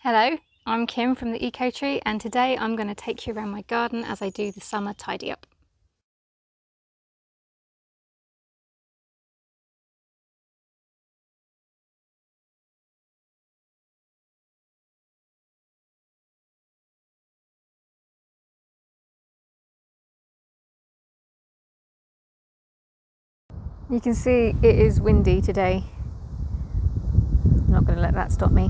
Hello, I'm Kim from the Eco Tree, and today I'm going to take you around my garden as I do the summer tidy up. You can see it is windy today. I'm not going to let that stop me.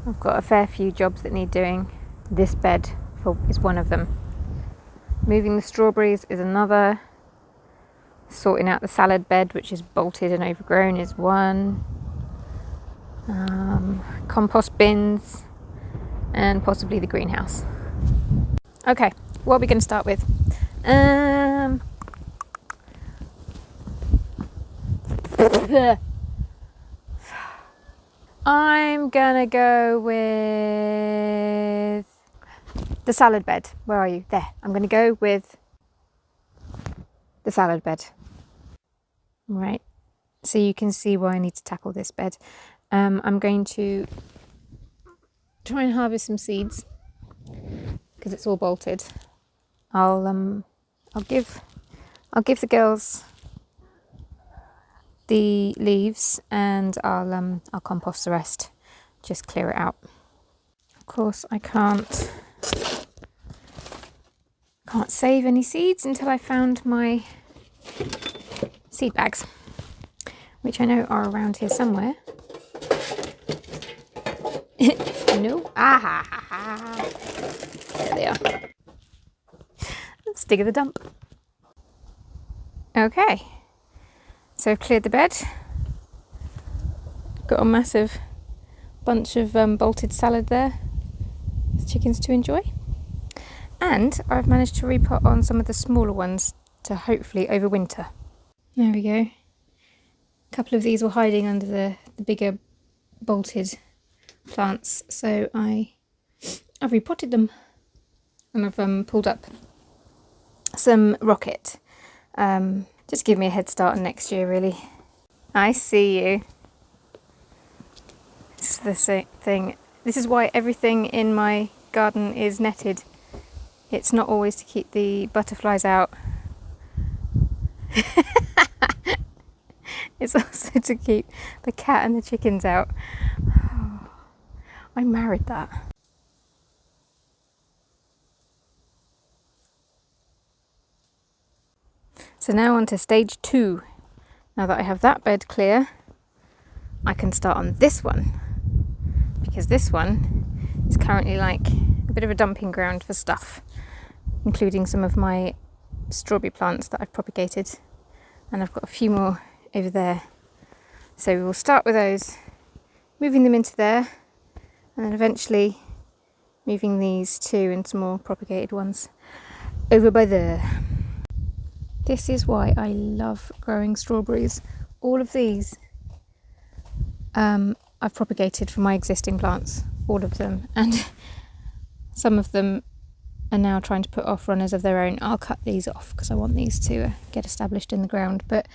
I've got a fair few jobs that need doing. This bed is one of them. Moving the strawberries is another. Sorting out the salad bed, which is bolted and overgrown, is one. Compost bins and possibly the greenhouse. Okay, what are we going to start with? I'm gonna go with the salad bed. Where are you? There. I'm gonna go with the salad bed. Right. So you can see why I need to tackle this bed. I'm going to try and harvest some seeds because it's all bolted. I'll give the girls the leaves and I'll compost the rest. Just clear it out. Of course, I can't save any seeds until I found my seed bags, which I know are around here somewhere. No, there they are. Let's dig at the dump. Okay, so I've cleared the bed. Got a massive bunch of bolted salad there for chickens to enjoy. And I've managed to repot on some of the smaller ones to hopefully overwinter. There we go. A couple of these were hiding under the bigger bolted plants, so I've repotted them. And I've pulled up some rocket. Just give me a head start on next year, really. I see you. This is the same thing. This is why everything in my garden is netted. It's not always to keep the butterflies out. It's also to keep the cat and the chickens out. Oh, I married that. So now on to stage 2. Now that I have that bed clear, I can start on this one. Because this one is currently like a bit of a dumping ground for stuff, including some of my strawberry plants that I've propagated, and I've got a few more over there. So we will start with those, moving them into there, and then eventually moving these two and some more propagated ones over by there. This is why I love growing strawberries. All of these I've propagated from my existing plants, all of them, and some of them are now trying to put off runners of their own. I'll cut these off because I want these to get established in the ground, but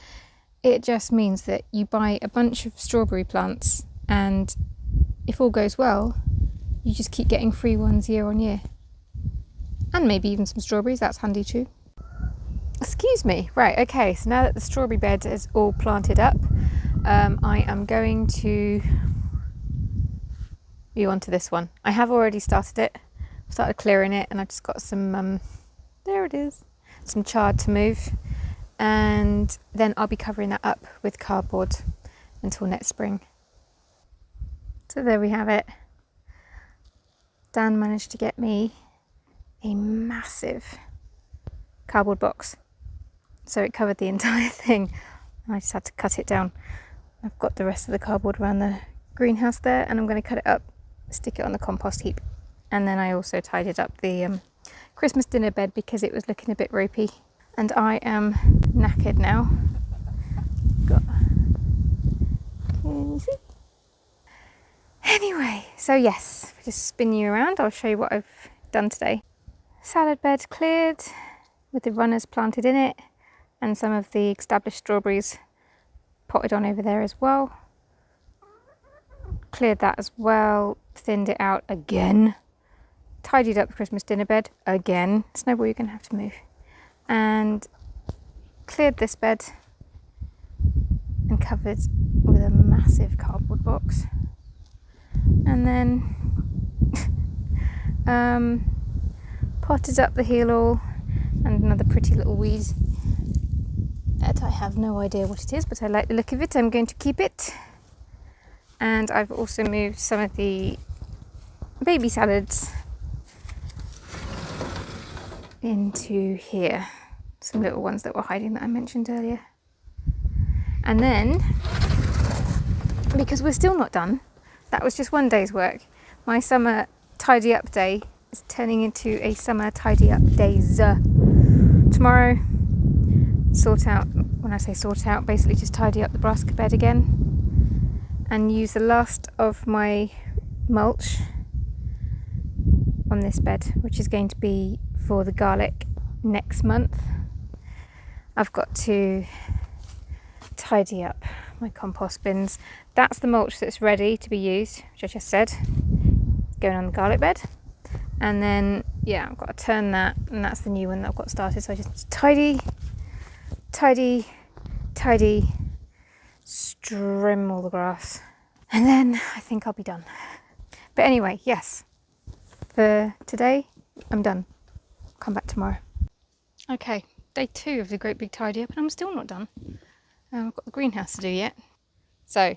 it just means that you buy a bunch of strawberry plants and if all goes well, you just keep getting free ones year on year. And maybe even some strawberries, that's handy too. Excuse me. Right, okay, so now that the strawberry bed is all planted up, I am going to move on to this one. I have already started it. Started clearing it, and I've just got some, there it is, some chard to move. And then I'll be covering that up with cardboard until next spring. So there we have it. Dan managed to get me a massive cardboard box. So it covered the entire thing. I just had to cut it down. I've got the rest of the cardboard around the greenhouse there, and I'm going to cut it up, stick it on the compost heap. And then I also tidied up the Christmas dinner bed because it was looking a bit ropey. And I am knackered now. Can you see? Anyway, so yes, just spin you around. I'll show you what I've done today. Salad bed cleared with the runners planted in it, and some of the established strawberries potted on over there as well. Cleared that as well. thinned it out again, tidied up the Christmas dinner bed again. Snowball, you're going to have to move. And cleared this bed and covered with a massive cardboard box. And then potted up the heel all and another pretty little weed that I have no idea what it is, but I like the look of it. I'm going to keep it. And I've also moved some of the baby salads into here. Some little ones that were hiding that I mentioned earlier. And then, because we're still not done, that was just one day's work. My summer tidy up day is turning into a summer tidy up days. Tomorrow, sort out, when I say sort out, basically just tidy up the brassica bed again and use the last of my mulch on this bed, which is going to be for the garlic next month. I've got to tidy up my compost bins. That's the mulch that's ready to be used, which I just said, going on the garlic bed. And then, yeah, I've got to turn that, and that's the new one that I've got started. So I just tidy, trim all the grass, and then I think I'll be done. But anyway, yes, for today, I'm done. Come back tomorrow. Okay, day 2 of the great big tidy up, and I'm still not done. I've got the greenhouse to do yet. So,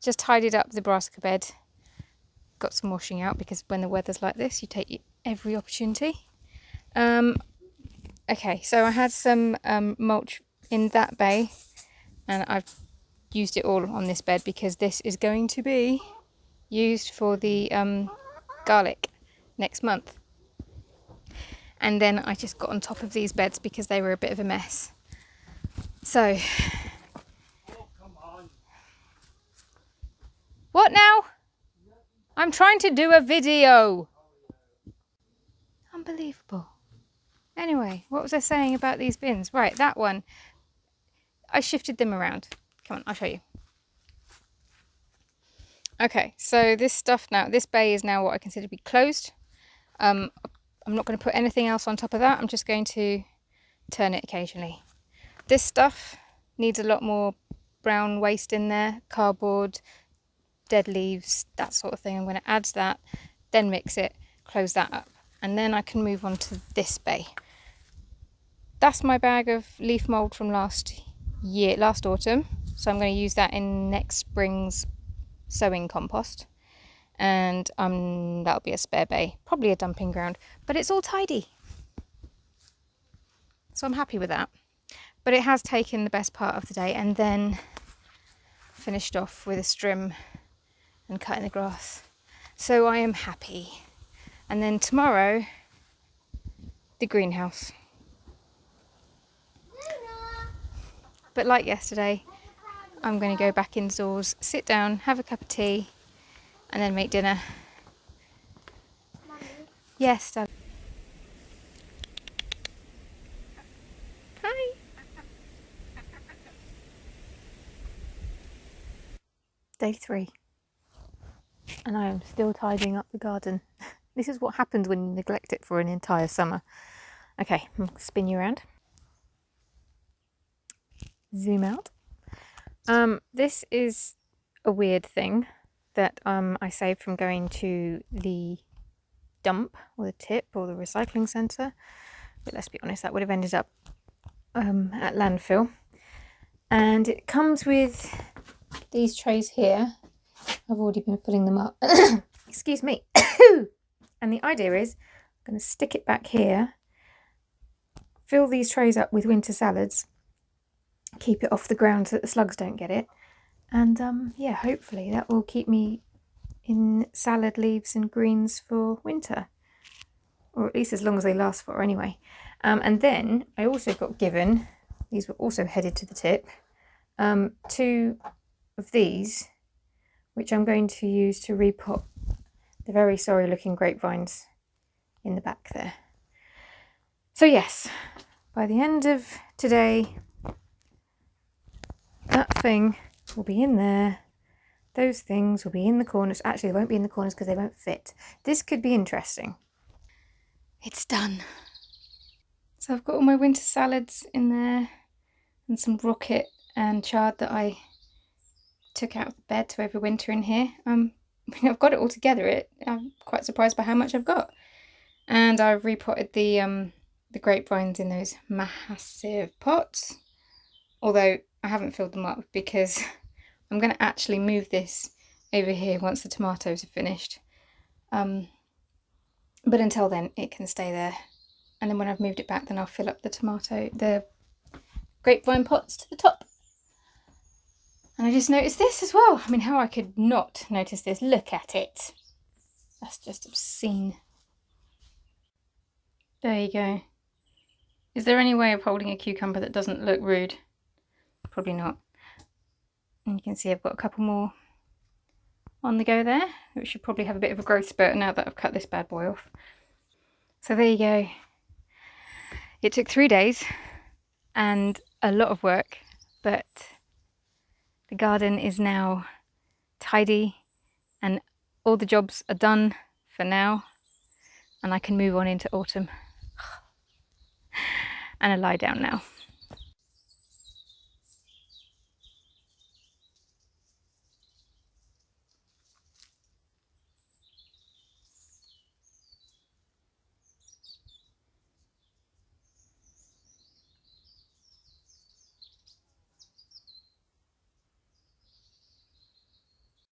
just tidied up the brassica bed. Got some washing out because when the weather's like this, you take every opportunity. Okay, so I had some mulch in that bay, and I've used it all on this bed because this is going to be used for the garlic next month. And then I just got on top of these beds because they were a bit of a mess. So, what now? I'm trying to do a video. Unbelievable. Anyway, what was I saying about these bins? Right, that one. I shifted them around. Come on, I'll show you. Okay, so this stuff now, this bay is now what I consider to be closed. I'm not going to put anything else on top of that. I'm just going to turn it occasionally. This stuff needs a lot more brown waste in there, cardboard, dead leaves, that sort of thing. I'm going to add that, then mix it, close that up, and then I can move on to this bay. That's my bag of leaf mould from last autumn, so I'm going to use that in next spring's sowing compost, and that'll be a spare bay, probably a dumping ground, but it's all tidy, so I'm happy with that. But it has taken the best part of the day, and then finished off with a strim and cutting the grass, so I am happy. And then tomorrow, the greenhouse. But like yesterday, I'm going to go back indoors, sit down, have a cup of tea, and then make dinner. Mommy. Yes, Dad. Hi. Day 3. And I am still tidying up the garden. This is what happens when you neglect it for an entire summer. Okay, I'm going to spin you around. Zoom out. This is a weird thing that I saved from going to the dump or the tip or the recycling centre. But let's be honest, that would have ended up at landfill. And it comes with these trays here. I've already been filling them up. Excuse me. And the idea is I'm going to stick it back here, fill these trays up with winter salads, keep it off the ground so that the slugs don't get it, and yeah, hopefully that will keep me in salad leaves and greens for winter, or at least as long as they last for anyway. And then I also got given, these were also headed to the tip, 2 of these, which I'm going to use to repot the very sorry looking grapevines in the back there. So yes, by the end of today, that thing will be in there Those things will be in the corners. Actually, they won't be in the corners because they won't fit. This could be interesting. It's done. So I've got all my winter salads in there and some rocket and chard that I took out of the bed to overwinter in here. I've got it all together. I'm quite surprised by how much I've got. And I've repotted the grapevines in those massive pots. Although I haven't filled them up because I'm going to actually move this over here once the tomatoes are finished. But until then, it can stay there. And then when I've moved it back, then I'll fill up the grapevine pots to the top. And I just noticed this as well. I mean, how I could not notice this. Look at it. That's just obscene. There you go. Is there any way of holding a cucumber that doesn't look rude? Probably not. And you can see I've got a couple more on the go there, which should probably have a bit of a growth spurt now that I've cut this bad boy off. So there you go. It took 3 days and a lot of work, but the garden is now tidy and all the jobs are done for now, and I can move on into autumn and I lie down now.